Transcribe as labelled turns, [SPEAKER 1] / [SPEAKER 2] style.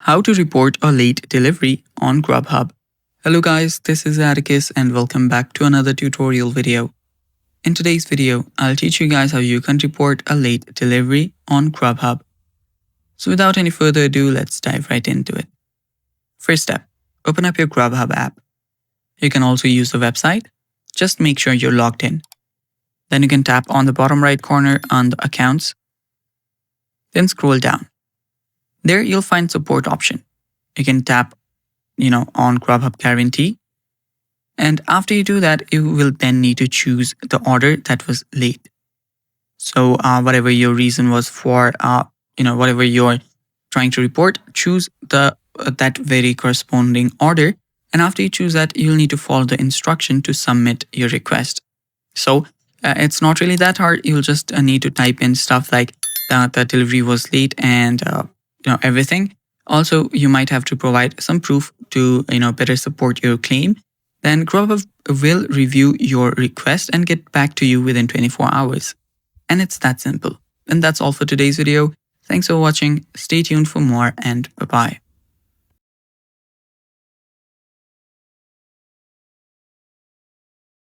[SPEAKER 1] How to report a late delivery on Grubhub. Hello guys, this is Atticus and welcome back to another tutorial video. In today's video, I'll teach you guys how you can report a late delivery on Grubhub. So without any further ado, let's dive right into it. First step, open up your Grubhub app. You can also use the website. Just make sure you're logged in. Then you can tap on the bottom right corner on the accounts. Then scroll down. There you'll find support option. You can tap, on Grubhub guarantee. And after you do that, you will then need to choose the order that was late. So whatever your reason was for, whatever you're trying to report, choose that very corresponding order. And after you choose that, you'll need to follow the instruction to submit your request. So it's not really that hard. You'll just need to type in stuff like the delivery was late and everything. Also, you might have to provide some proof to better support your claim. Then Grubhub will review your request and get back to you within 24 hours. And it's that simple. And that's all for today's video. Thanks for watching. Stay tuned for more and bye-bye.